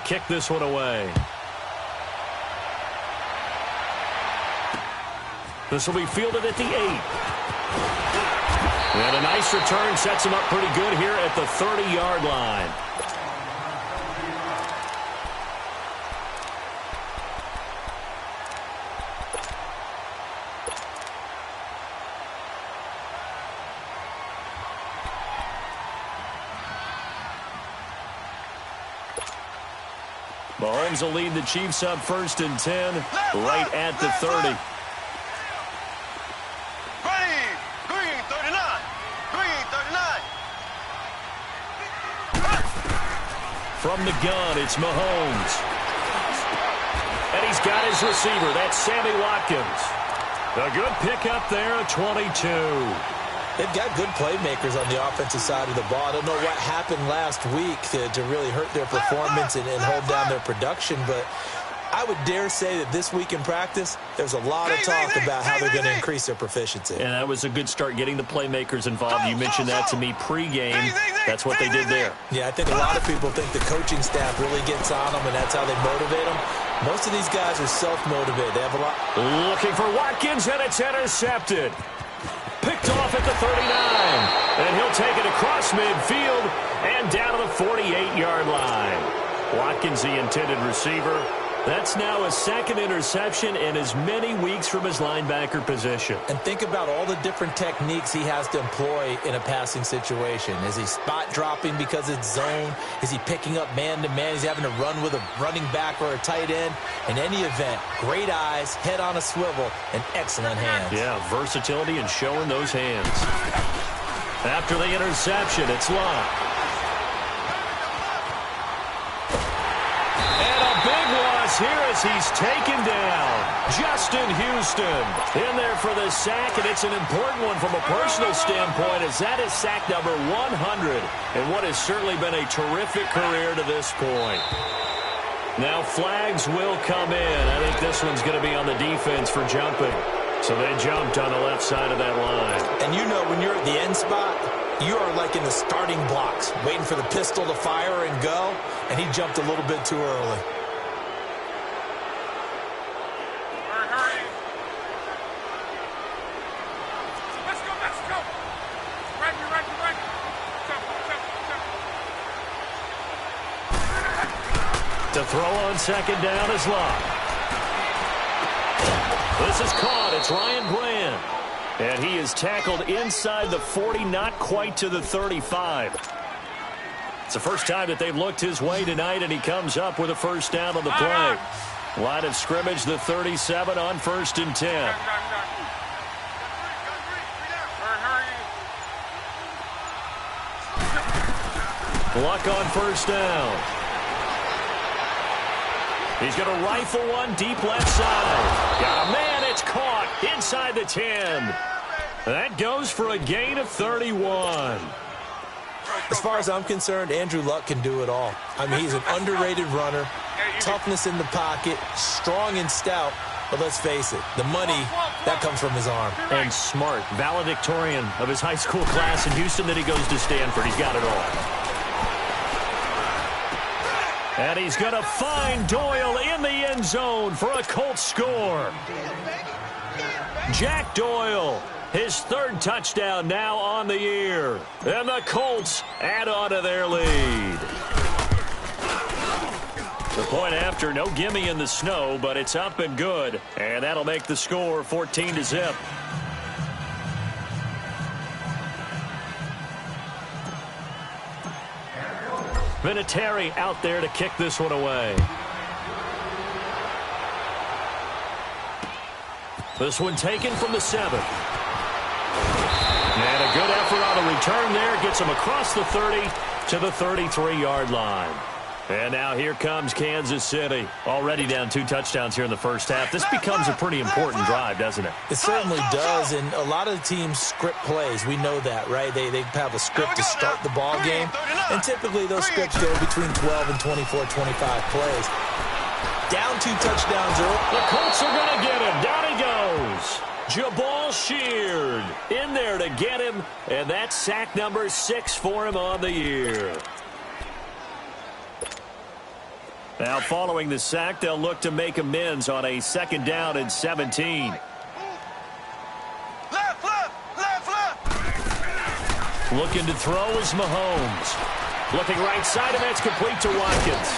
kick this one away. This will be fielded at the 8. And a nice return sets him up pretty good here at the 30-yard line. Mahomes will lead the Chiefs up 1st and 10 right at the 30. From the gun, it's Mahomes. And he's got his receiver. That's Sammy Watkins. A good pickup there at 22. They've got good playmakers on the offensive side of the ball. I don't know what happened last week to really hurt their performance and hold down their production, but I would dare say that this week in practice, there's a lot of talk about how they're going to increase their proficiency. And that was a good start getting the playmakers involved. You mentioned that to me pregame. That's what they did there. Yeah, I think a lot of people think the coaching staff really gets on them, and that's how they motivate them. Most of these guys are self-motivated. They have a lot. Looking for Watkins, and it's intercepted. Picked off at the 39. And he'll take it across midfield and down to the 48-yard line. Watkins, the intended receiver. That's now a second interception in as many weeks from his linebacker position. And think about all the different techniques he has to employ in a passing situation. Is he spot dropping because it's zone? Is he picking up man-to-man? He's having to run with a running back or a tight end. In any event, great eyes, head on a swivel, and excellent hands. Yeah, versatility and showing those hands. After the interception, it's locked. Here as he's taken down. Justin Houston in there for the sack, and it's an important one from a personal standpoint, as that is sack number 100 and what has certainly been a terrific career to this point. Now flags will come in. I think this one's going to be on the defense for jumping. So they jumped on the left side of that line. And you know when you're at the end spot, you are like in the starting blocks, waiting for the pistol to fire and go, and he jumped a little bit too early. To throw on second down is locked. This is caught. It's Ryan Bland. And he is tackled inside the 40, not quite to the 35. It's the first time that they've looked his way tonight, and he comes up with a first down on the play. Line of scrimmage, the 37 on 1st and 10. Luck on first down. He's going to rifle one deep left side. Got a man. It's caught inside the 10. That goes for a gain of 31. As far as I'm concerned, Andrew Luck can do it all. I mean, he's an underrated runner, toughness in the pocket, strong and stout. But let's face it, the money, that comes from his arm. And smart, valedictorian of his high school class in Houston, then he goes to Stanford. He's got it all. And he's going to find Doyle in the end zone for a Colts score. Jack Doyle, his 3rd touchdown now on the year. And the Colts add on to their lead. The point after, no gimme in the snow, but it's up and good. And that'll make the score 14-0. Vinatieri out there to kick this one away. This one taken from the 7. And a good effort on the return there. Gets him across the 30 to the 33-yard line. And now here comes Kansas City. Already down 2 touchdowns here in the first half. This becomes a pretty important drive, doesn't it? It certainly does, and a lot of the teams script plays. We know that, right? They have a script to start the ball game, and typically those scripts go between 12 and 24, 25 plays. Down 2 touchdowns early. The Colts are going to get him. Down he goes. Jabal Sheard in there to get him, and that's sack number 6 for him on the year. Now following the sack, they'll look to make amends on a 2nd down and 17. Looking to throw is Mahomes. Looking right side of it, it's complete to Watkins.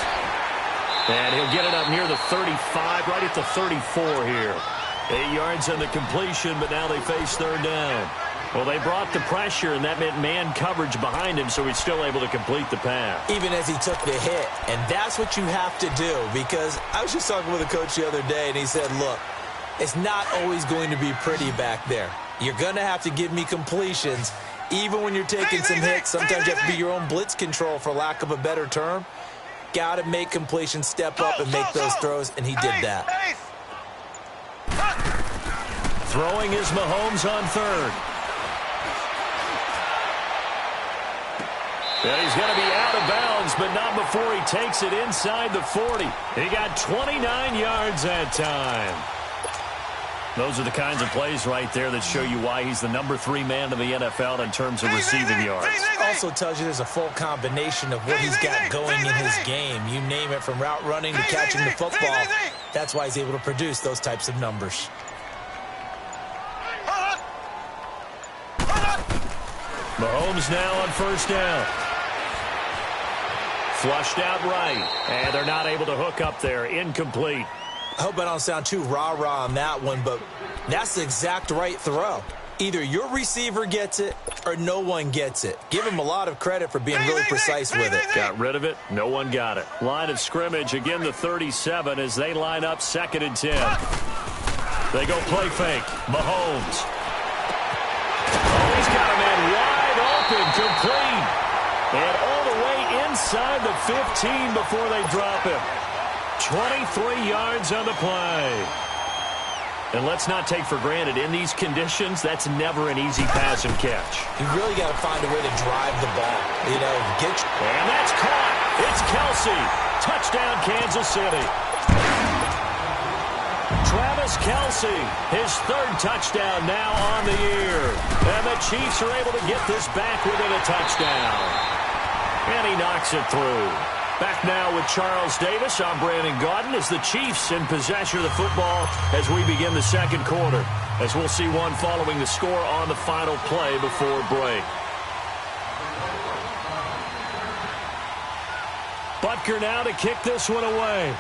And he'll get it up near the 35, right at the 34 here. 8 yards on the completion, but now they face 3rd down. Well, they brought the pressure, and that meant man coverage behind him, so he's still able to complete the pass. Even as he took the hit, and that's what you have to do, because I was just talking with a coach the other day, and he said, look, it's not always going to be pretty back there. You're going to have to give me completions, even when you're taking some hits. Sometimes you have to be your own blitz control, for lack of a better term. Got to make completions, step up, and make those throws, and he did that. Throwing is Mahomes on 3rd. And he's going to be out of bounds, but not before he takes it inside the 40. He got 29 yards that time. Those are the kinds of plays right there that show you why he's the number 3 man in the NFL in terms of receiving yards. Also tells you there's a full combination of what he's got going in his game. You name it, from route running to catching the football. That's why he's able to produce those types of numbers. Mahomes now on 1st down. Flushed out right, and they're not able to hook up there. Incomplete. I hope I don't sound too rah-rah on that one, but that's the exact right throw. Either your receiver gets it or no one gets it. Give him a lot of credit for being really precise with it. Got rid of it. No one got it. Line of scrimmage, again the 37 as they line up 2nd and 10. They go play fake. Mahomes. Oh, he's got a man wide open, complete. And all the way inside the 15 before they drop him. 23 yards on the play. And let's not take for granted, in these conditions, that's never an easy pass and catch. You really got to find a way to drive the ball. You know, and that's caught. It's Kelsey. Touchdown, Kansas City. Travis Kelsey, his 3rd touchdown now on the year. And the Chiefs are able to get this back within a touchdown. And he knocks it through. Back now with Charles Davis. I'm Brandon Gaudin as the Chiefs in possession of the football as we begin the 2nd quarter. As we'll see one following the score on the final play before break. Butker now to kick this one away.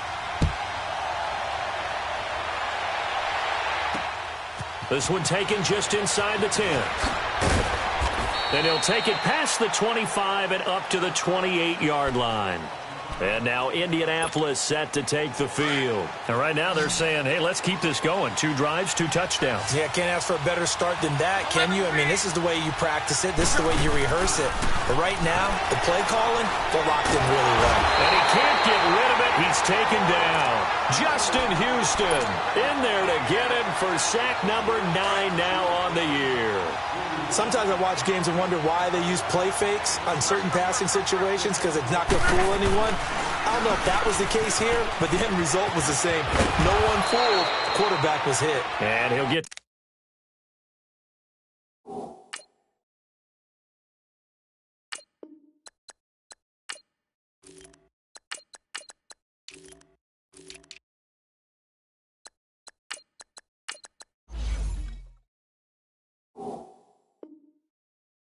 This one taken just inside the 10. Then he'll take it past the 25 and up to the 28-yard line. And now Indianapolis set to take the field. And right now they're saying, hey, let's keep this going. 2 drives, 2 touchdowns. Yeah, can't ask for a better start than that, can you? I mean, this is the way you practice it. This is the way you rehearse it. But right now, the play calling, they're locked in really well. And he can't get rid of it. He's taken down. Justin Houston in there to get him for sack number 9 now on the year. Sometimes I watch games and wonder why they use play fakes on certain passing situations, because it's not going to fool anyone. I don't know if that was the case here, but the end result was the same. No one fooled. The quarterback was hit. And he'll get...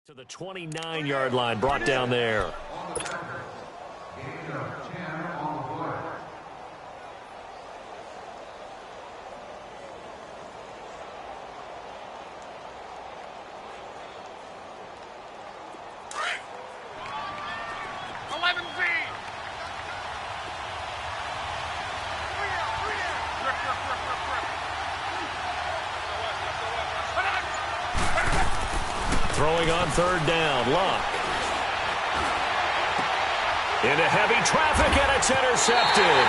to the 29-yard line, brought down there. Throwing on 3rd down, Luck. Into heavy traffic, and it's intercepted.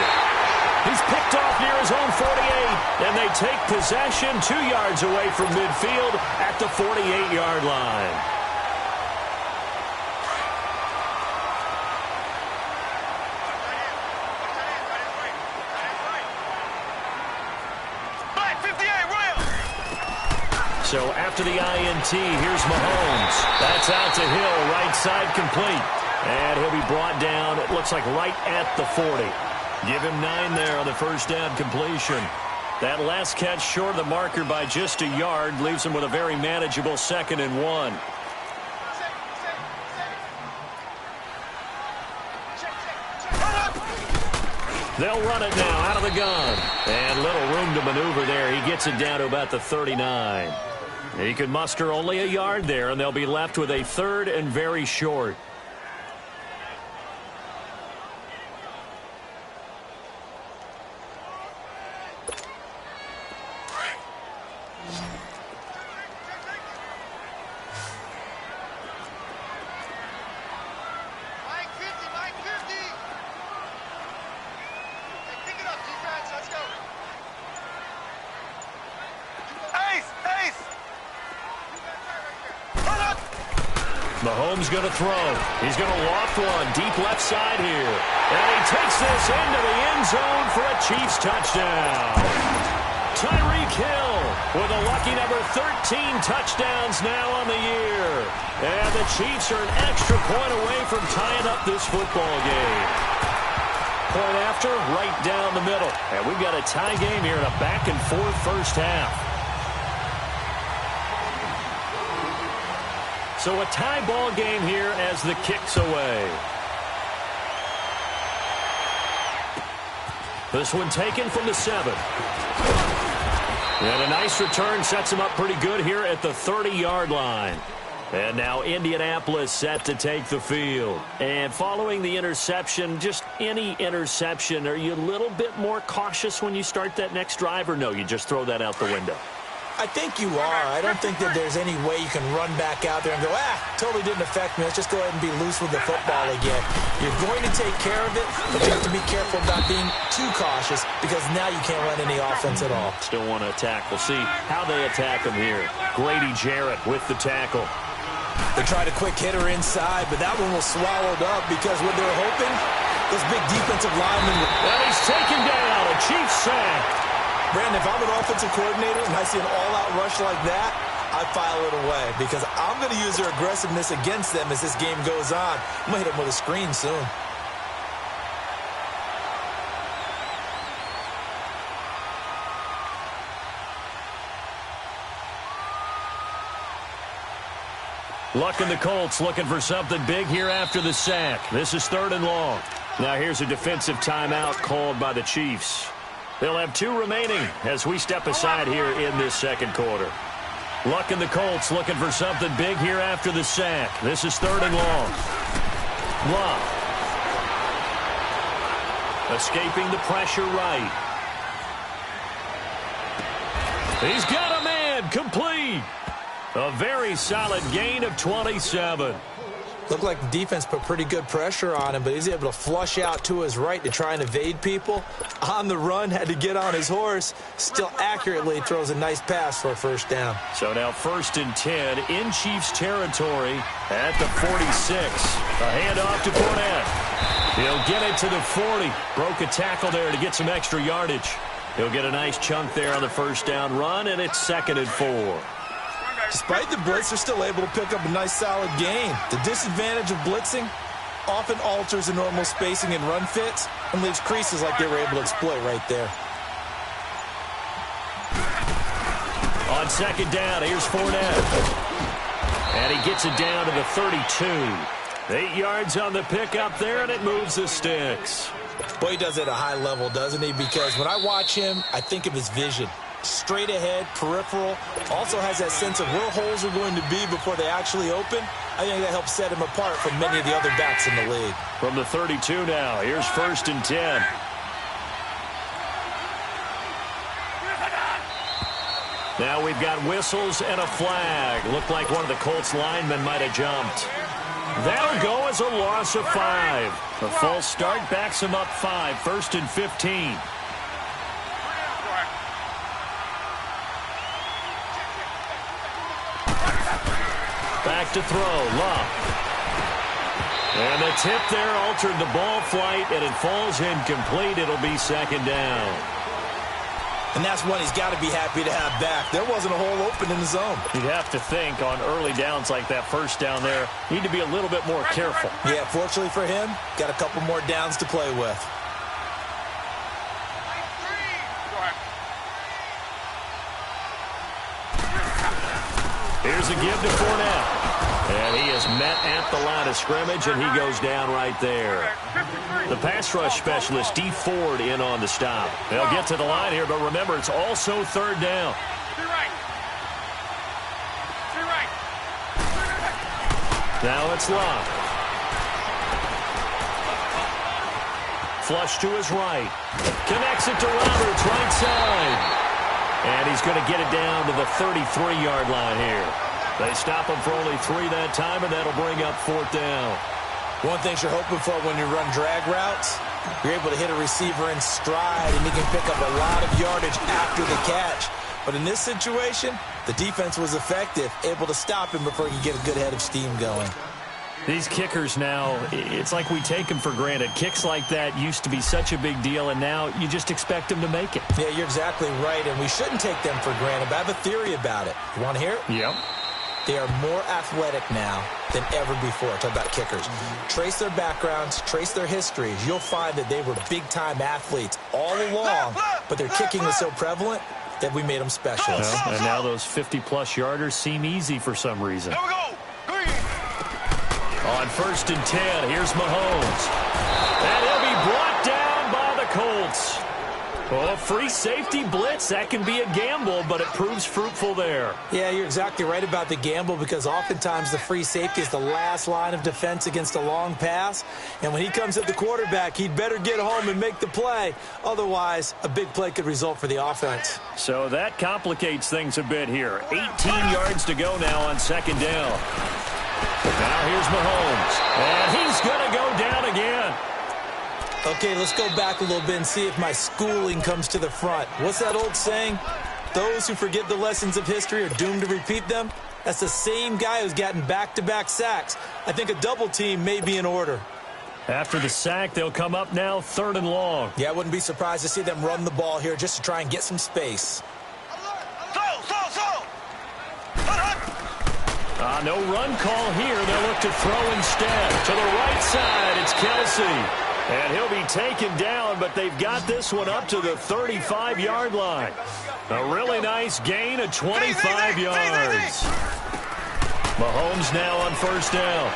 He's picked off near his own 48, and they take possession 2 yards away from midfield at the 48-yard line. So after the INT, here's Mahomes. That's out to Hill, right side complete. And he'll be brought down, it looks like right at the 40. Give him 9 there on the first down completion. That last catch short of the marker by just a yard leaves him with a very manageable 2nd and 1. They'll run it now out of the gun. And little room to maneuver there. He gets it down to about the 39. He can muster only a yard there, and they'll be left with a 3rd and very short. Mahomes going to throw. He's going to loft one deep left side here. And he takes this into the end zone for a Chiefs touchdown. Tyreek Hill with a lucky number 13 touchdowns now on the year. And the Chiefs are an extra point away from tying up this football game. Point after, right down the middle. And we've got a tie game here in a back-and-forth first half. So a tie ball game here as the kick's away. This one taken from the 7. And a nice return sets him up pretty good here at the 30-yard line. And now Indianapolis set to take the field. And following the interception, just any interception, are you a little bit more cautious when you start that next drive, or no, you just throw that out the window? I think you are. I don't think that there's any way you can run back out there and go, totally didn't affect me. Let's just go ahead and be loose with the football again. You're going to take care of it, but you have to be careful about being too cautious because now you can't run any offense at all. Still want to attack. We'll see how they attack him here. Grady Jarrett with the tackle. They tried a quick hitter inside, but that one was swallowed up because what they're hoping, those big defensive linemen. And he's taken down. A Chiefs sack. Brandon, if I'm an offensive coordinator and I see an all-out rush like that, I file it away because I'm going to use their aggressiveness against them as this game goes on. I'm going to hit them with a screen soon. Luck in the Colts looking for something big here after the sack. This is 3rd and long. Now here's a defensive timeout called by the Chiefs. They'll have 2 remaining as we step aside here in this second quarter. Luck in the Colts looking for something big here after the sack. This is 3rd and long. Luck. Escaping the pressure right. He's got a man. Complete. A very solid gain of 27. Looked like the defense put pretty good pressure on him, but he's able to flush out to his right to try and evade people. On the run, had to get on his horse. Still accurately throws a nice pass for a first down. So now 1st and 10 in Chiefs territory at the 46. A handoff to Fournette. He'll get it to the 40. Broke a tackle there to get some extra yardage. He'll get a nice chunk there on the first down run, and it's 2nd and 4. Despite the blitz, they're still able to pick up a nice solid gain. The disadvantage of blitzing often alters the normal spacing and run fits and leaves creases like they were able to exploit right there. On 2nd down, here's Fournette. And he gets it down to the 32. 8 yards on the pickup there, and it moves the sticks. Boy, he does it at a high level, doesn't he? Because when I watch him, I think of his vision. Straight ahead, peripheral, also has that sense of where holes are going to be before they actually open. I think that helps set him apart from many of the other backs in the league. From the 32 now, here's 1st and 10. Now we've got whistles and a flag. Looked like one of the Colts linemen might have jumped. That'll go as a loss of 5. The false start backs him up 5, 1st and 15. Back to throw, Love. And the tip there altered the ball flight, and it falls incomplete. It'll be 2nd down. And that's one he's got to be happy to have back. There wasn't a hole open in the zone. You'd have to think on early downs like that first down there, need to be a little bit more careful. Yeah, fortunately for him, got a couple more downs to play with. Here's a give to Fournette. And he is met at the line of scrimmage, and he goes down right there. The pass rush specialist, D. Ford, in on the stop. They'll get to the line here, but remember, it's also third down. Now it's Locke. Flush to his right. Connects it to Roberts, right side. And he's going to get it down to the 33-yard line here. They stop him for only 3 that time, and that'll bring up fourth down. One thing you're hoping for when you run drag routes, you're able to hit a receiver in stride, and he can pick up a lot of yardage after the catch. But in this situation, the defense was effective, able to stop him before he could get a good head of steam going. These kickers now, it's like we take them for granted. Kicks like that used to be such a big deal, and now you just expect them to make it. Yeah, you're exactly right, and we shouldn't take them for granted, but I have a theory about it. You want to hear it? Yep. They are more athletic now than ever before. Talk about kickers. Trace their backgrounds, trace their histories. You'll find that they were big-time athletes all along, but their kicking was so prevalent that we made them specialists. Well, and now those 50-plus yarders seem easy for some reason. Here we go. On 1st and 10, here's Mahomes. And he'll be brought down by the Colts. Oh, free safety blitz, that can be a gamble, but it proves fruitful there. Yeah, you're exactly right about the gamble because oftentimes the free safety is the last line of defense against a long pass. And when he comes at the quarterback, he'd better get home and make the play. Otherwise, a big play could result for the offense. So that complicates things a bit here. 18 yards to go now on 2nd down. Now here's Mahomes. And he's going to go down again. Okay, let's go back a little bit and see if my schooling comes to the front. What's that old saying? Those who forget the lessons of history are doomed to repeat them. That's the same guy who's gotten back-to-back sacks. I think a double team may be in order. After the sack, they'll come up now 3rd and long. Yeah, I wouldn't be surprised to see them run the ball here just to try and get some space. No run call here. They'll look to throw instead. To the right side, it's Kelsey. And he'll be taken down, but they've got this one up to the 35-yard line. A really nice gain of 25 yards. Mahomes now on 1st down.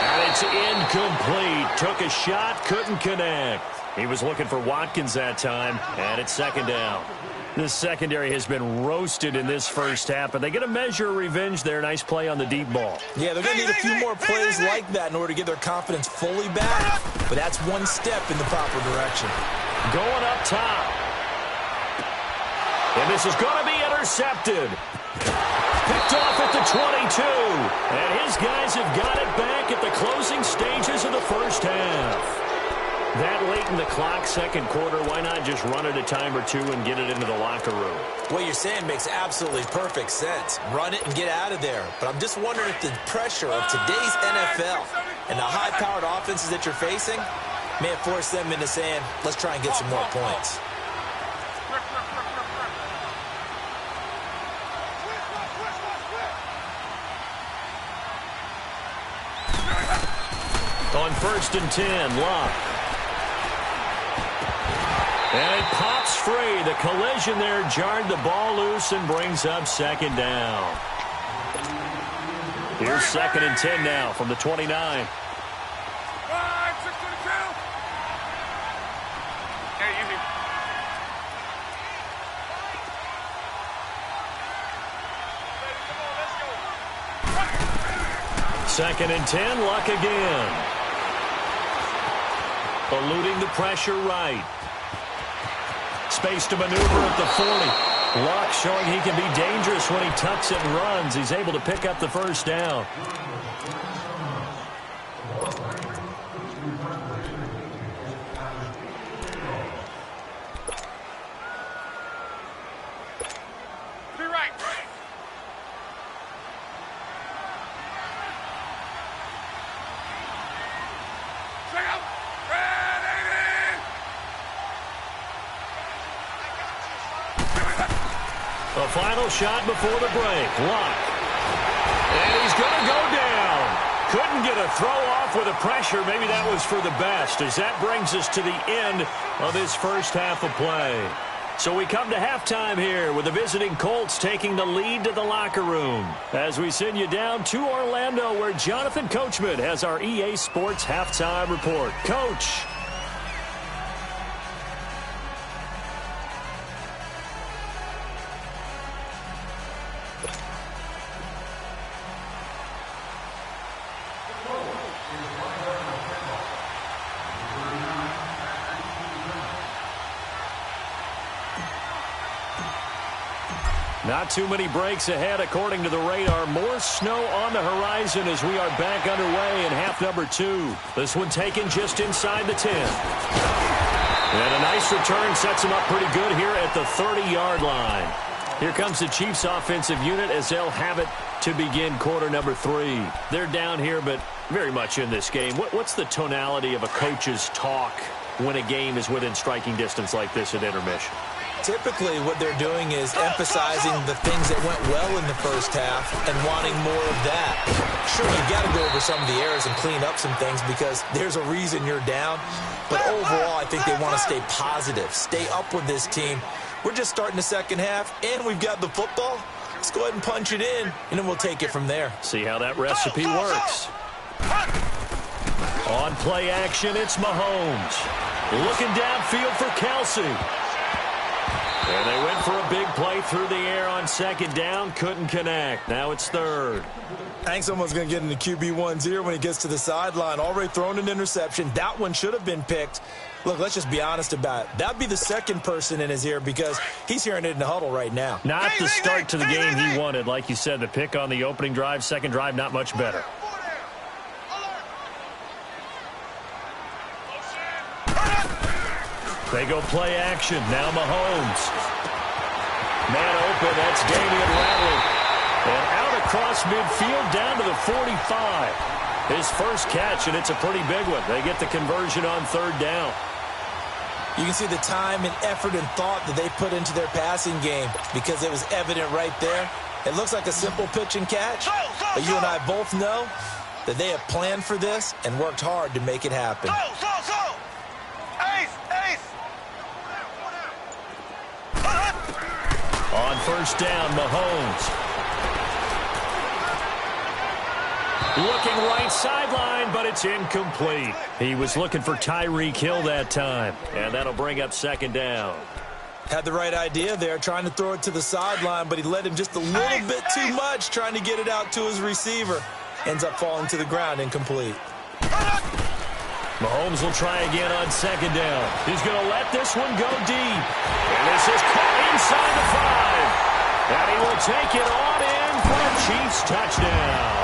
And it's incomplete. Took a shot, couldn't connect. He was looking for Watkins that time, and it's 2nd down. This secondary has been roasted in this first half, but they get a measure of revenge there. Nice play on the deep ball. Yeah, they're going to need a few more plays like that in order to get their confidence fully back, but that's one step in the proper direction. Going up top. And this is going to be intercepted. Picked off at the 22. And his guys have got it back at the closing stages of the first half. That late in the clock, 2nd quarter, why not just run it a time or two and get it into the locker room? What you're saying makes absolutely perfect sense. Run it and get out of there. But I'm just wondering if the pressure of today's NFL and the high-powered offenses that you're facing may have forced them into saying, let's try and get some more points. On 1st and 10, Locke. And it pops free. The collision there jarred the ball loose and brings up 2nd down. Here's 2nd and 10 now from the 29. Second and 10, Luck again. Eluding the pressure right. Space to maneuver at the 40. Luck showing he can be dangerous when he tucks it and runs. He's able to pick up the first down. The final shot before the break. Luck. And he's going to go down. Couldn't get a throw off with the pressure. Maybe that was for the best, as that brings us to the end of this first half of play. So we come to halftime here with the visiting Colts taking the lead to the locker room. As we send you down to Orlando where Jonathan Coachman has our EA Sports halftime report. Coach. Not too many breaks ahead according to the radar. More snow on the horizon as we are back underway in half number 2. This one taken just inside the 10. And a nice return sets them up pretty good here at the 30-yard line. Here comes the Chiefs offensive unit as they'll have it to begin quarter number 3. They're down here but very much in this game. What's the tonality of a coach's talk when a game is within striking distance like this at intermission? Typically, what they're doing is emphasizing the things that went well in the first half and wanting more of that. Sure, you've got to go over some of the errors and clean up some things because there's a reason you're down. But overall, I think they want to stay positive, stay up with this team. We're just starting the second half, and we've got the football. Let's go ahead and punch it in, and then we'll take it from there. See how that recipe works. On play action, it's Mahomes. Looking downfield for Kelsey. And they went for a big play through the air on second down. Couldn't connect. Now it's third. I think someone's going to get into QB1's ear when he gets to the sideline. Already thrown an interception. That one should have been picked. Look, let's just be honest about it. That'd be the second person in his ear because he's hearing it in the huddle right now. Not the start to the game he wanted. Like you said, the pick on the opening drive, second drive, not much better. They go play action. Now Mahomes. Man open. That's Damian Ratley. And out across midfield down to the 45. His first catch, and it's a pretty big one. They get the conversion on third down. You can see the time and effort and thought that they put into their passing game because it was evident right there. It looks like a simple pitch and catch, but you and I both know that they have planned for this and worked hard to make it happen. On first down, Mahomes. Looking right sideline, but it's incomplete. He was looking for Tyreek Hill that time, and that'll bring up second down. Had the right idea there, trying to throw it to the sideline, but he led him just a little bit too much, trying to get it out to his receiver. Ends up falling to the ground, incomplete. Mahomes will try again on second down. He's going to let this one go deep. And this is caught inside the 5. And he will take it on in for a Chiefs touchdown.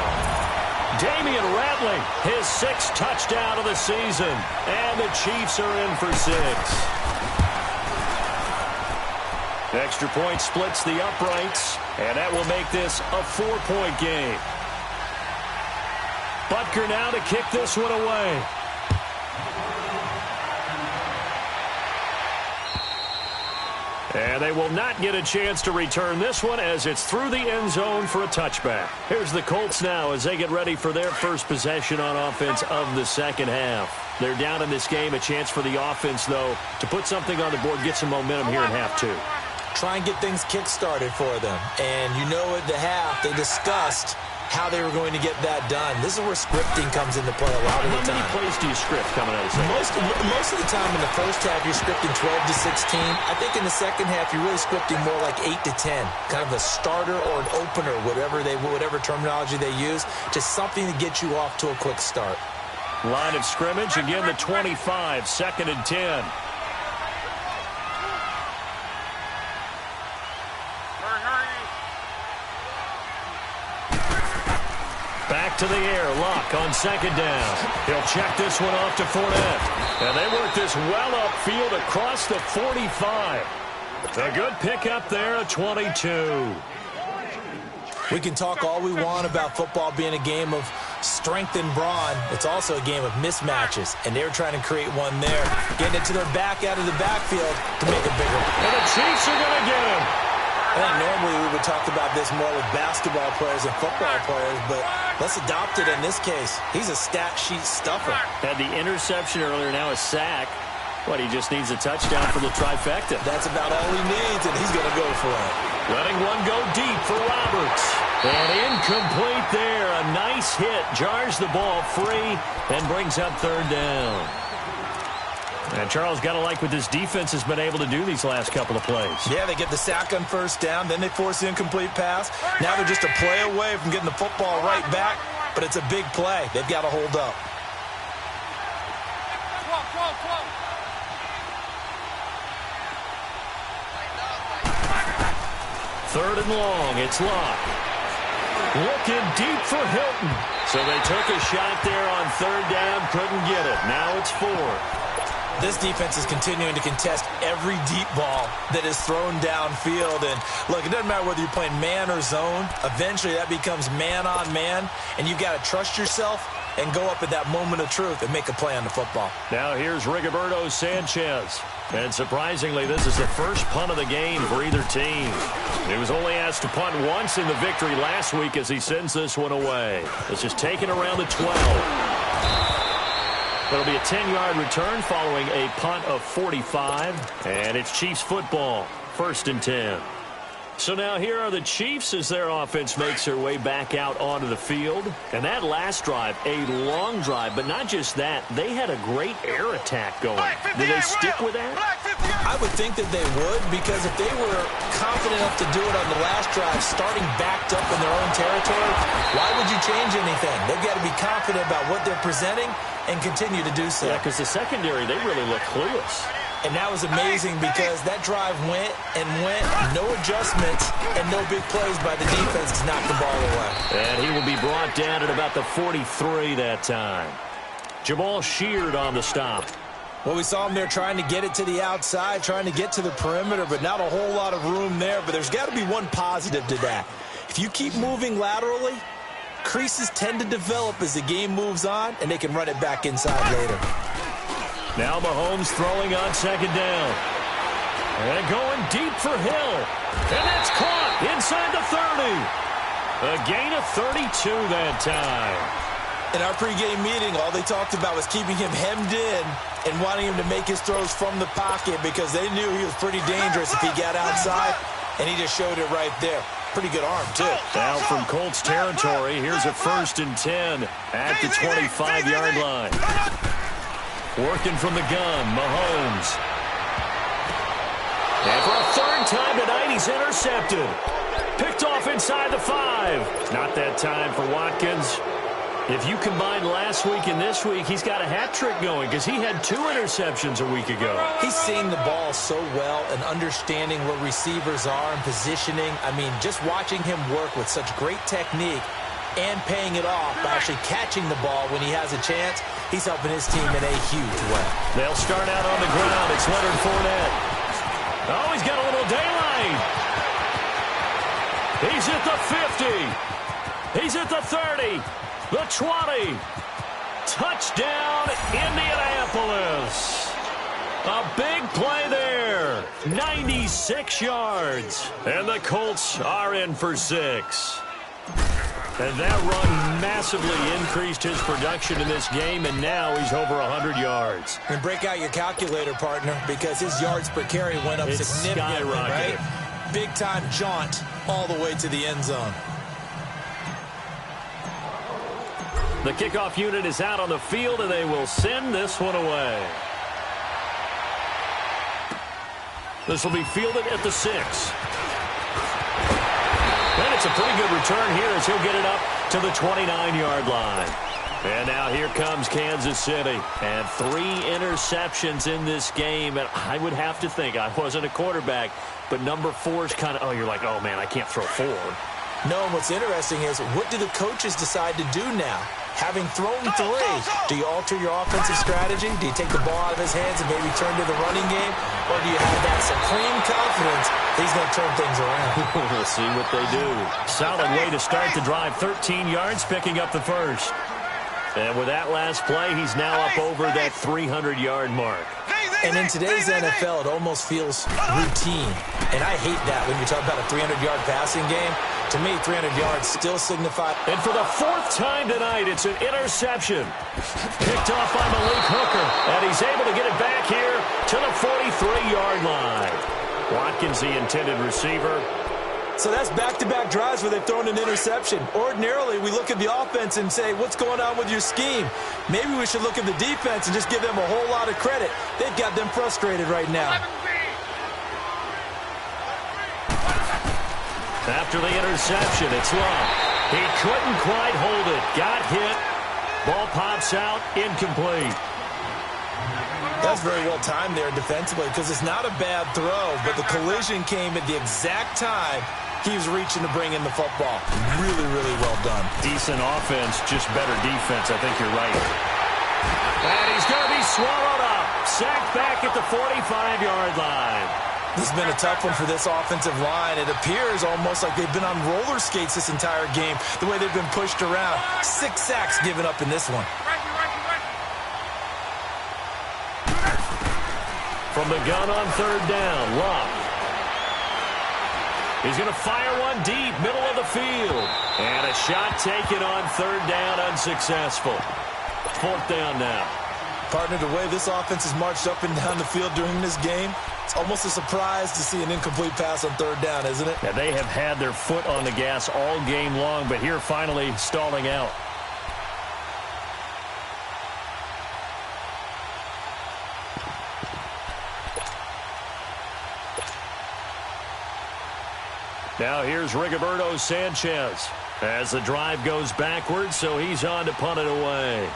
Damian Ratley, his 6th touchdown of the season. And the Chiefs are in for 6. Extra point splits the uprights. And that will make this a 4-point game. Butker now to kick this one away. And they will not get a chance to return this one as it's through the end zone for a touchback. Here's the Colts now as they get ready for their first possession on offense of the second half. They're down in this game. A chance for the offense, though, to put something on the board, get some momentum here in half 2. Try and get things kick-started for them. And you know at the half, they discussed how they were going to get that done. This is where scripting comes into play a lot of the time. How many plays do you script coming out of the second? Most of the time in the first half, you're scripting 12 to 16. I think in the second half, you're really scripting more like 8 to 10. Kind of a starter or an opener, whatever terminology they use, just something to get you off to a quick start. Line of scrimmage, again the 25, 2nd and 10. Back to the air, Luck on second down. He'll check this one off to Fournette. And they work this well upfield across the 45. A good pickup there at 22. We can talk all we want about football being a game of strength and brawn. It's also a game of mismatches, and they're trying to create one there. Getting it to their back out of the backfield to make it bigger. And the Chiefs are going to get him. I think normally we would talk about this more with basketball players and football players, but let's adopt it in this case. He's a stat sheet stuffer. Had the interception earlier, now a sack. What, he just needs a touchdown for the trifecta. That's about all he needs, and he's going to go for it. Letting one go deep for Roberts. And incomplete there. A nice hit. Jars the ball free and brings up third down. And Charles, got to like what this defense has been able to do these last couple of plays. Yeah, they get the sack on first down, then they force the incomplete pass. Now they're just a play away from getting the football right back, but it's a big play. They've got to hold up. Third and long, it's Locke. Looking deep for Hilton. So they took a shot there on third down, couldn't get it. Now it's fourth. This defense is continuing to contest every deep ball that is thrown downfield. And, look, it doesn't matter whether you're playing man or zone. Eventually, that becomes man-on-man, and you've got to trust yourself and go up at that moment of truth and make a play on the football. Now here's Rigoberto Sanchez. And surprisingly, this is the first punt of the game for either team. He was only asked to punt once in the victory last week as he sends this one away. This is taken around the 12. It'll be a 10-yard return following a punt of 45. And it's Chiefs football, 1st and 10. So now here are the Chiefs as their offense makes their way back out onto the field. And that last drive, a long drive, but not just that. They had a great air attack going. Do they stick with that? I would think that they would, because if they were confident enough to do it on the last drive, starting backed up in their own territory, why would you change anything? They've got to be confident about what they're presenting and continue to do so. Yeah, because the secondary, they really look clueless. And that was amazing because that drive went and went, no adjustments, and no big plays by the defense to knock the ball away. And he will be brought down at about the 43 that time. Jamal Sheard on the stop. Well, we saw him there trying to get it to the outside, trying to get to the perimeter, but not a whole lot of room there. But there's got to be one positive to that. If you keep moving laterally, creases tend to develop as the game moves on, and they can run it back inside later. Now Mahomes throwing on second down. And going deep for Hill. And that's caught inside the 30. A gain of 32 that time. In our pregame meeting, all they talked about was keeping him hemmed in and wanting him to make his throws from the pocket because they knew he was pretty dangerous if he got outside, and he just showed it right there. Pretty good arm, too. Now from Colts territory, here's a 1st and 10 at the 25-yard line. Working from the gun, Mahomes. And for a third time tonight, he's intercepted. Picked off inside the 5. Not that time for Watkins. If you combine last week and this week, he's got a hat trick going because he had 2 interceptions a week ago. He's seeing the ball so well and understanding where receivers are and positioning. I mean, just watching him work with such great technique and paying it off by actually catching the ball when he has a chance, he's helping his team in a huge way. They'll start out on the ground. It's Leonard Fournette. Oh, he's got a little daylight. He's at the 50. He's at the 30. The 20. Touchdown, Indianapolis. A big play there. 96 yards. And the Colts are in for 6. And that run massively increased his production in this game, and now he's over 100 yards. And break out your calculator, partner, because his yards per carry went up significantly, right? Big-time jaunt all the way to the end zone. The kickoff unit is out on the field, and they will send this one away. This will be fielded at the 6. And it's a pretty good return here as he'll get it up to the 29-yard line. And now here comes Kansas City. And 3 interceptions in this game. And I would have to think, I wasn't a quarterback, but number 4 is kind of, oh, you're like, oh, man, I can't throw 4. No, and what's interesting is, what do the coaches decide to do now? Having thrown 3, do you alter your offensive strategy? Do you take the ball out of his hands and maybe turn to the running game? Or do you have that supreme confidence that he's going to turn things around? We'll see what they do. Solid way to start the drive. 13 yards, picking up the first. And with that last play, he's now up over that 300-yard mark. And in today's NFL, it almost feels routine. And I hate that when you talk about a 300-yard passing game. To me, 300 yards still signify. And for the fourth time tonight, it's an interception. Picked off by Malik Hooker, and he's able to get it back here to the 43-yard line. Watkins, the intended receiver. So that's back-to-back drives where they've thrown an interception. Ordinarily, we look at the offense and say, what's going on with your scheme? Maybe we should look at the defense and just give them a whole lot of credit. They've got them frustrated right now. After the interception, it's Love. He couldn't quite hold it. Got hit. Ball pops out, incomplete. That's very well timed there defensively because it's not a bad throw, but the collision came at the exact time he was reaching to bring in the football. Really, really well done. Decent offense, just better defense. I think you're right. And he's going to be swallowed up. Sacked back at the 45-yard line. This has been a tough one for this offensive line. It appears almost like they've been on roller skates this entire game, the way they've been pushed around. 6 sacks given up in this one. From the gun on third down, Love. He's going to fire one deep, middle of the field. And a shot taken on third down, unsuccessful. Fourth down now. Partner, the way this offense has marched up and down the field during this game, it's almost a surprise to see an incomplete pass on third down, isn't it? Yeah, they have had their foot on the gas all game long, but here finally stalling out. Now here's Rigoberto Sanchez as the drive goes backwards, so he's on to punt it away.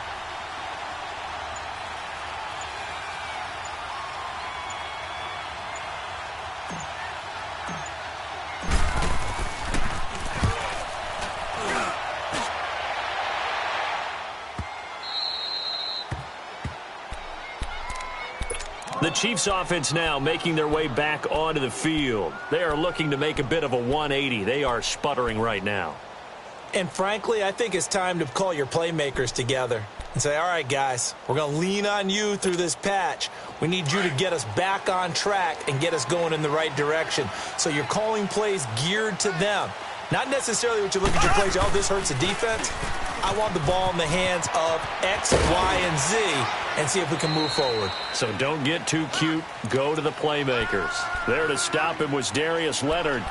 The Chiefs offense now making their way back onto the field. They are looking to make a bit of a 180. They are sputtering right now. And frankly, I think it's time to call your playmakers together and say, all right, guys, we're going to lean on you through this patch. We need you to get us back on track and get us going in the right direction. So you're calling plays geared to them. Not necessarily what you look at your plays, oh, this hurts the defense. I want the ball in the hands of X, Y, and Z and see if we can move forward. So don't get too cute. Go to the playmakers. There to stop him was Darius Leonard.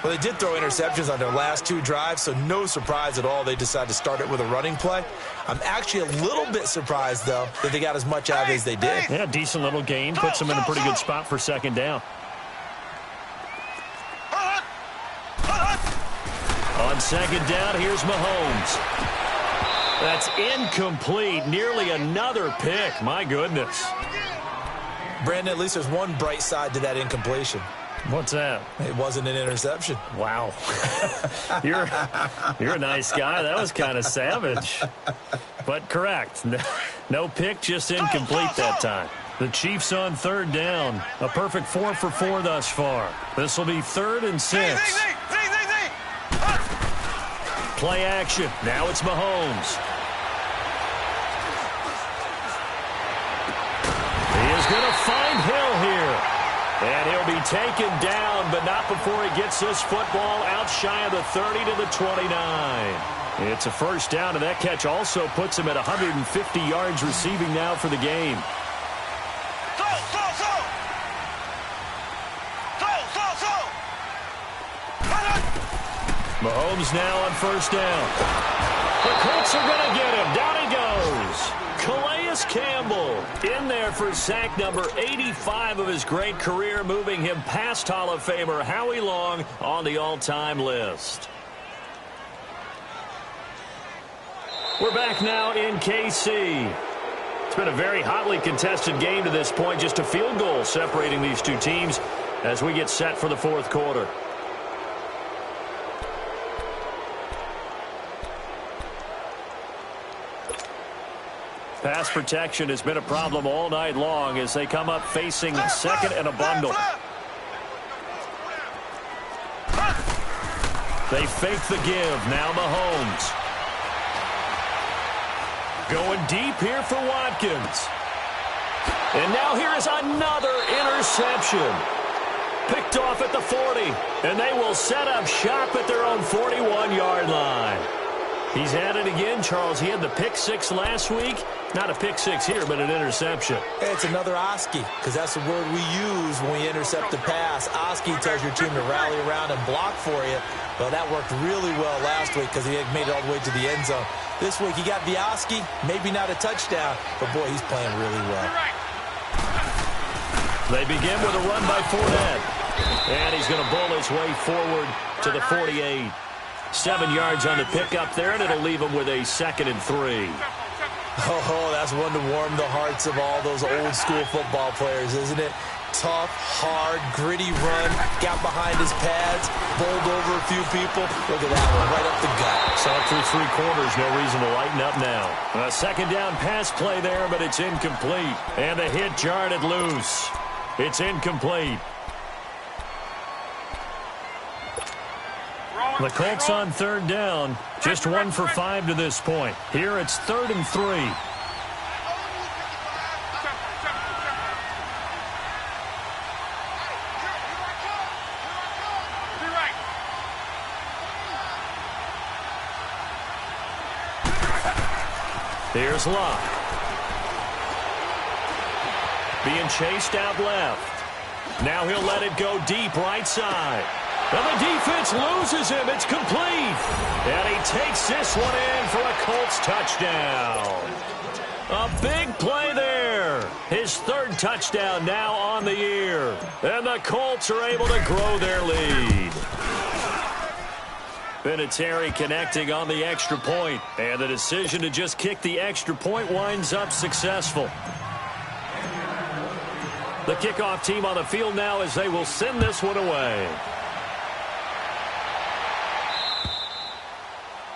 Well, they did throw interceptions on their last 2 drives, so no surprise at all they decided to start it with a running play. I'm actually a little bit surprised, though, that they got as much out of it as they did. Yeah, decent little gain. Puts them in a pretty good spot for second down. On second down, here's Mahomes. That's incomplete. Nearly another pick. My goodness. Brandon, at least there's one bright side to that incompletion. What's that? It wasn't an interception. Wow. You're a nice guy. That was kind of savage. But correct. No pick, just incomplete that time. The Chiefs on third down. A perfect 4 for 4 thus far. This will be 3rd and 6. Play action. Now it's Mahomes. He is going to find Hill here. And he'll be taken down, but not before he gets this football out shy of the 30 to the 29. It's a first down, and that catch also puts him at 150 yards receiving now for the game. Mahomes now on first down. The Colts are going to get him. Down he goes. Calais Campbell in there for sack number 85 of his great career, moving him past Hall of Famer Howie Long on the all-time list. We're back now in KC. It's been a very hotly contested game to this point. Just a field goal separating these two teams as we get set for the fourth quarter. Pass protection has been a problem all night long as they come up facing second and a bundle. They fake the give. Now Mahomes. Going deep here for Watkins. And now here is another interception. Picked picked off at the 40. And they will set up shop at their own 41-yard line. He's at it again, Charles. He had the pick six last week. Not a pick six here, but an interception. Hey, it's another Oski, because that's the word we use when we intercept the pass. Oski tells your team to rally around and block for you. Well, that worked really well last week because he had made it all the way to the end zone. This week, he got the Oski, maybe not a touchdown, but, boy, he's playing really well. They begin with a run by Fournette. And he's going to bowl his way forward to the 48. 7 yards on the pickup there, and it'll leave him with a 2nd and 3. Oh, that's one to warm the hearts of all those old-school football players, isn't it? Tough, hard, gritty run, got behind his pads, bowled over a few people. Look at that one, right up the gut. Saw it through 3 quarters, no reason to lighten up now. A 2nd down pass play there, but it's incomplete. And the hit jarred it loose. It's incomplete. The Colts on 3rd down. Just 1 for 5 to this point. Here it's 3rd and 3. Here's Locke. Being chased out left. Now he'll let it go deep right side. And the defense loses him. It's complete. And he takes this one in for a Colts touchdown. A big play there. His 3rd touchdown now on the year. And the Colts are able to grow their lead. Vinatieri connecting on the extra point. And the decision to just kick the extra point winds up successful. The kickoff team on the field now as they will send this one away.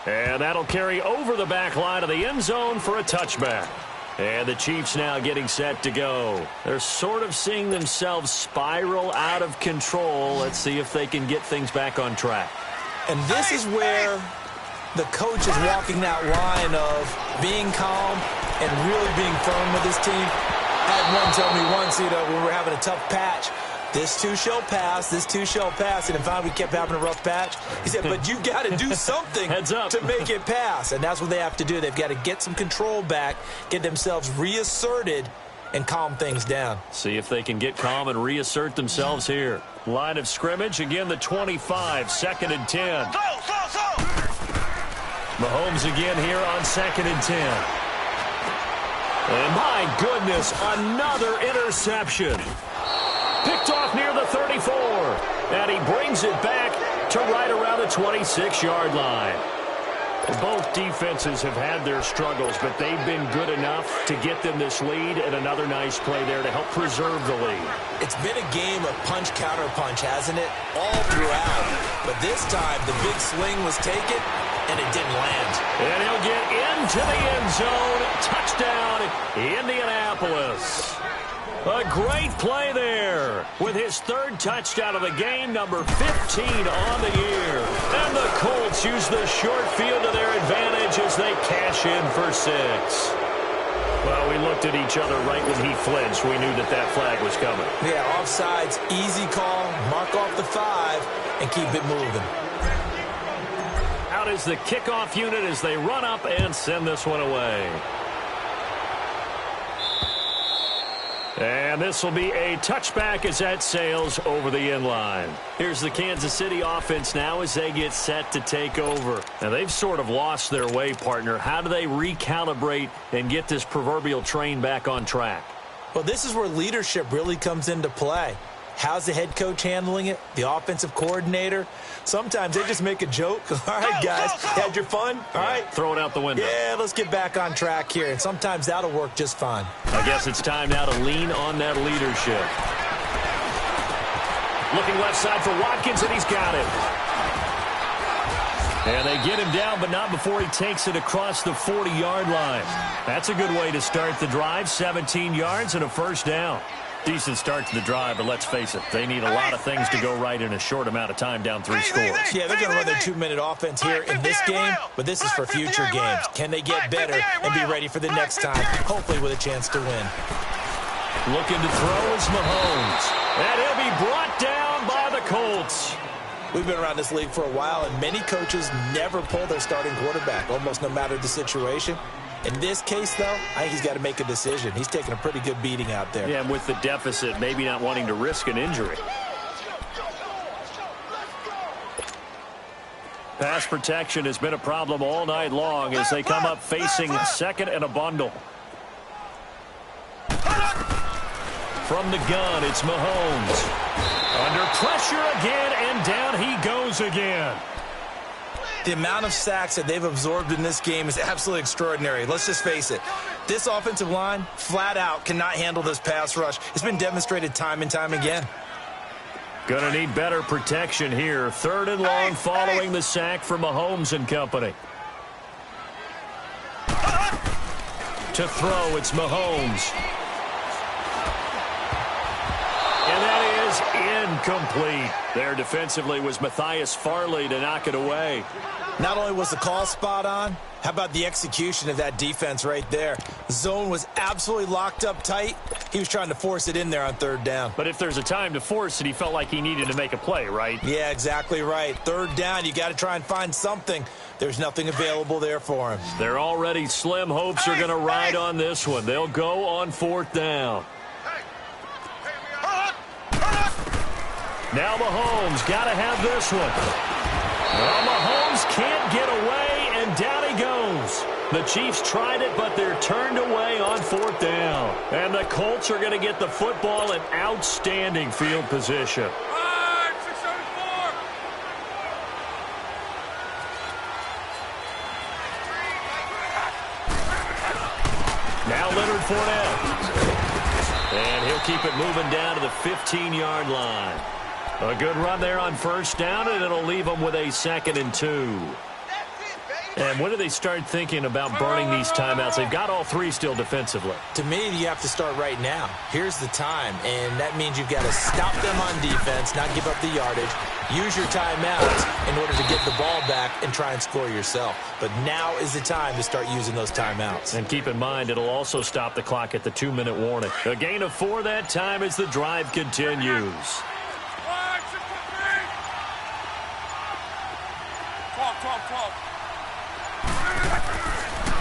And that'll carry over the back line of the end zone for a touchback. And the Chiefs now getting set to go. They're sort of seeing themselves spiral out of control. Let's see if they can get things back on track. And this is where the coach is walking that line of being calm and really being firm with his team. I had one tell me once, when we were having a tough patch, this too shall pass, this too shall pass. And finally we kept having a rough patch. He said, but you got to do something to make it pass. And that's what they have to do. They've got to get some control back, get themselves reasserted, and calm things down. See if they can get calm and reassert themselves here. Line of scrimmage, again the 25, 2nd and 10. Mahomes again here on 2nd and 10. And my goodness, another interception. Picked off near the 34. And he brings it back to right around the 26-yard line. Both defenses have had their struggles, but they've been good enough to get them this lead, and another nice play there to help preserve the lead. It's been a game of punch-counter-punch, hasn't it? All throughout. But this time, the big swing was taken, and it didn't land. And he'll get into the end zone. Touchdown, Indianapolis. A great play there with his 3rd touchdown of the game, number 15 on the year. And the Colts use the short field to their advantage as they cash in for 6. Well, we looked at each other right when he flinched. We knew that that flag was coming. Yeah, offsides, easy call, mark off the 5, and keep it moving. Out is the kickoff unit as they run up and send this one away. And this will be a touchback as that sails over the end line. Here's the Kansas City offense now as they get set to take over. Now, they've sort of lost their way, partner. How do they recalibrate and get this proverbial train back on track? Well, this is where leadership really comes into play. How's the head coach handling it? The offensive coordinator? Sometimes they just make a joke. All right, guys, had your fun? All right. Throw it out the window. Yeah, let's get back on track here. And sometimes that'll work just fine. I guess it's time now to lean on that leadership. Looking left side for Watkins, and he's got it. And they get him down, but not before he takes it across the 40-yard line. That's a good way to start the drive. 17 yards and a 1st down. Decent start to the drive, but let's face it, they need a lot of things to go right in a short amount of time down 3 scores. Yeah, they're going to run their 2-minute offense here in this game, but this is for future games. Can they get better and be ready for the next time, hopefully with a chance to win? Looking to throw is Mahomes. And he'll be brought down down by the Colts. We've been around this league for a while, and many coaches never pull their starting quarterback, almost no matter the situation. In this case, though, I think he's got to make a decision. He's taking a pretty good beating out there. Yeah, and with the deficit, maybe not wanting to risk an injury. Pass protection has been a problem all night long as they come up facing second and a bundle. From the gun, it's Mahomes. Under pressure again, and down he goes again. The amount of sacks that they've absorbed in this game is absolutely extraordinary. Let's just face it. This offensive line, flat out, cannot handle this pass rush. It's been demonstrated time and time again. Gonna need better protection here. 3rd and long following the sack from Mahomes and company. To throw, it's Mahomes. And that is incomplete. There defensively was Matthias Farley to knock it away. Not only was the call spot on, how about the execution of that defense right there? The zone was absolutely locked up tight. He was trying to force it in there on 3rd down. But if there's a time to force it, he felt like he needed to make a play, right? Yeah, exactly right. 3rd down, you got to try and find something. There's nothing available there for him. Their already slim hopes are going to ride on this one. They'll go on 4th down. Now Mahomes got to have this one. Well, Mahomes can't get away, and down he goes. The Chiefs tried it, but they're turned away on 4th down. And the Colts are going to get the football in outstanding field position. Now Leonard Fournette. And he'll keep it moving down to the 15-yard line. A good run there on 1st down, and it'll leave them with a 2nd and 2. And when do they start thinking about burning these timeouts? They've got all 3 still defensively. To me, you have to start right now. Here's the time, and that means you've got to stop them on defense, not give up the yardage, use your timeouts in order to get the ball back and try and score yourself. But now is the time to start using those timeouts. And keep in mind, it'll also stop the clock at the 2-minute warning. A gain of 4 that time as the drive continues.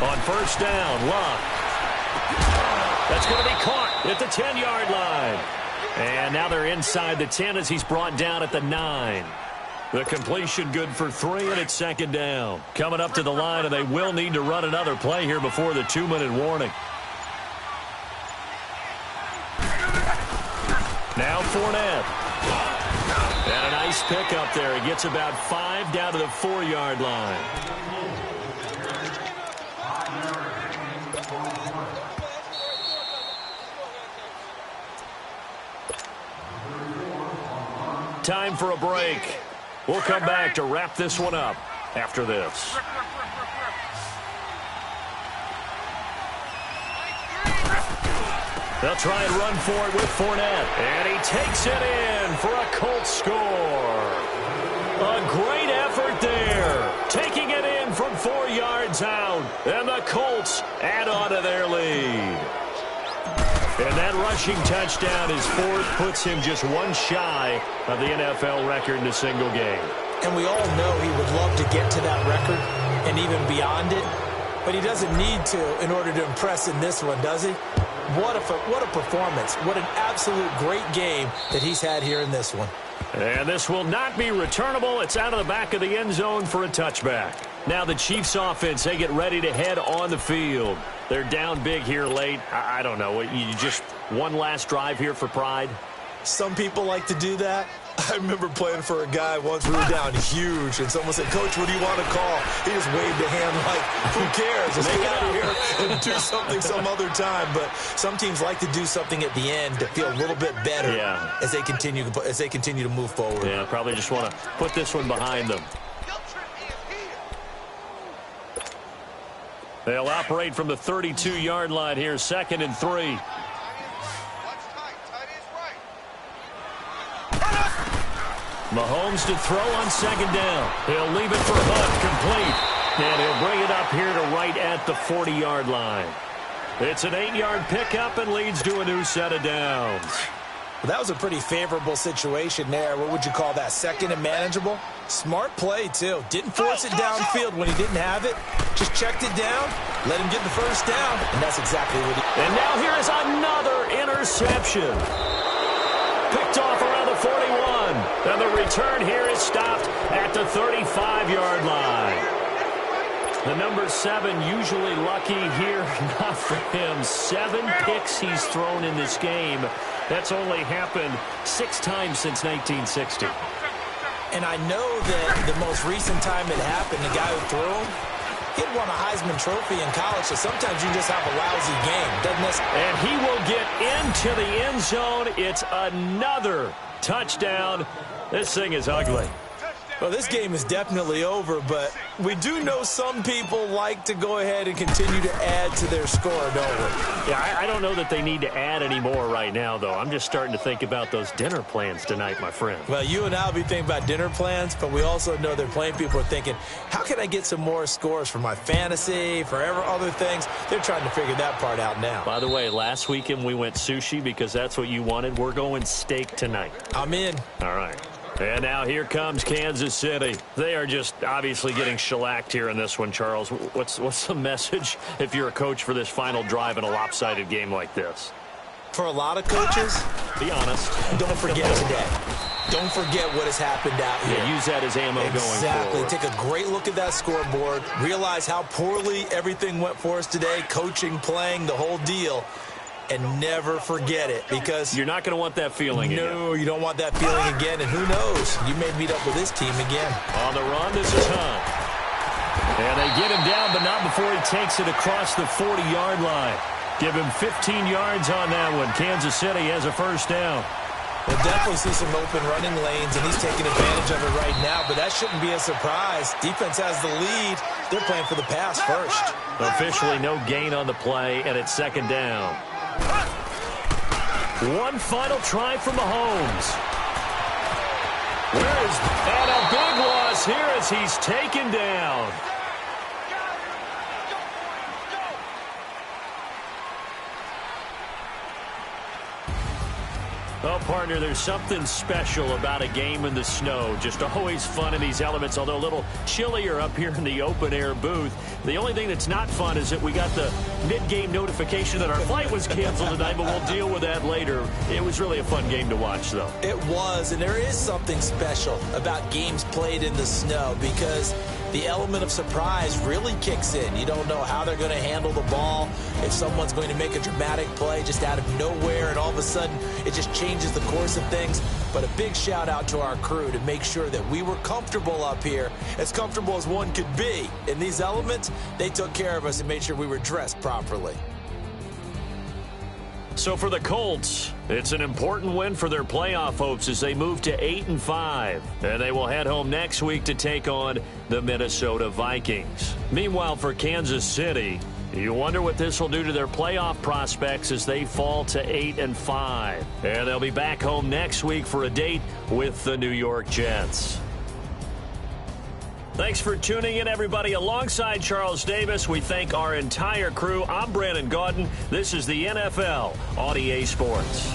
On 1st down, Love. That's going to be caught at the 10-yard line. And now they're inside the 10 as he's brought down at the 9. The completion good for 3, and it's 2nd down. Coming up to the line, and they will need to run another play here before the 2-minute warning. Now Fournette. And a nice pick up there. He gets about 5 down to the 4-yard line. Time for a break. We'll come back to wrap this one up after this. They'll try and run for it with Fournette. And he takes it in for a Colts score. A great effort there. Taking it in from 4 yards out. And the Colts add on to their lead. And that rushing touchdown, his 4th, puts him just 1 shy of the NFL record in a single game. And we all know he would love to get to that record and even beyond it. But he doesn't need to in order to impress in this one, does he? What a performance. What an absolute great game that he's had here in this one. And this will not be returnable. It's out of the back of the end zone for a touchback. Now the Chiefs offense, they get ready to head on the field. They're down big here late. I don't know. You just one last drive here for pride? Some people like to do that. I remember playing for a guy once we were down huge, and someone said, "Coach, what do you want to call?" He just waved a hand like, who cares? Let's get out of here and do something some other time. But some teams like to do something at the end to feel a little bit better as they continue to move forward. Yeah, probably just want to put this one behind them. They'll operate from the 32-yard line here, 2nd and 3. Mahomes to throw on 2nd down. He'll leave it for Hunt, complete. And he'll bring it up here to right at the 40-yard line. It's an 8-yard pickup and leads to a new set of downs. Well, that was a pretty favorable situation there. What would you call that? Second and manageable? Smart play, too. Didn't force it downfield when he didn't have it. Just checked it down, let him get the first down, and that's exactly what he did. And now here is another interception. Picked off around the 41. And the return here is stopped at the 35-yard line. The number 7 usually lucky here, not for him. 7 picks he's thrown in this game. That's only happened 6 times since 1960. And I know that the most recent time it happened, the guy who threw him, he had won a Heisman Trophy in college, so sometimes you just have a lousy game, doesn't it? And he will get into the end zone. It's another touchdown. This thing is ugly. Well, this game is definitely over, but we do know some people like to go ahead and continue to add to their score, don't we? Yeah, I don't know that they need to add any more right now, though. I'm just starting to think about those dinner plans tonight, my friend. Well, you and I will be thinking about dinner plans, but we also know that plenty of people are thinking, how can I get some more scores for my fantasy, for other things? They're trying to figure that part out now. By the way, last weekend we went sushi because that's what you wanted. We're going steak tonight. I'm in. All right. And now here comes Kansas City. They are just obviously getting shellacked here in this one, Charles. What's the message if you're a coach for this final drive in a lopsided game like this? For a lot of coaches, be honest. Don't forget today. Don't forget what has happened out here. Yeah, use that as ammo going forward. Exactly. Take a great look at that scoreboard. Realize how poorly everything went for us today. Coaching, playing, the whole deal. And never forget it, because you're not going to want that feeling again. No, you don't want that feeling again. And who knows? You may meet up with this team again. On the run, this is Hunt. And they get him down, but not before he takes it across the 40-yard line. Give him 15 yards on that one. Kansas City has a first down. We'll definitely see some open running lanes, and he's taking advantage of it right now, but that shouldn't be a surprise. Defense has the lead. They're playing for the pass first. Officially no gain on the play, and it's second down. One final try from Mahomes. And a big loss here as he's taken down. Oh, partner, there's something special about a game in the snow. Just always fun in these elements, although a little chillier up here in the open-air booth. The only thing that's not fun is that we got the mid-game notification that our flight was canceled tonight, but we'll deal with that later. It was really a fun game to watch, though. It was, and there is something special about games played in the snow because the element of surprise really kicks in. You don't know how they're going to handle the ball, if someone's going to make a dramatic play just out of nowhere, and all of a sudden it just changes the course of things. But a big shout out to our crew to make sure that we were comfortable up here, as comfortable as one could be. In these elements, they took care of us and made sure we were dressed properly. So for the Colts, it's an important win for their playoff hopes as they move to 8-5. And they will head home next week to take on the Minnesota Vikings. Meanwhile, for Kansas City, you wonder what this will do to their playoff prospects as they fall to 8-5. And they'll be back home next week for a date with the New York Jets. Thanks for tuning in, everybody. Alongside Charles Davis, we thank our entire crew. I'm Brandon Gaudin. This is the NFL on EA Sports.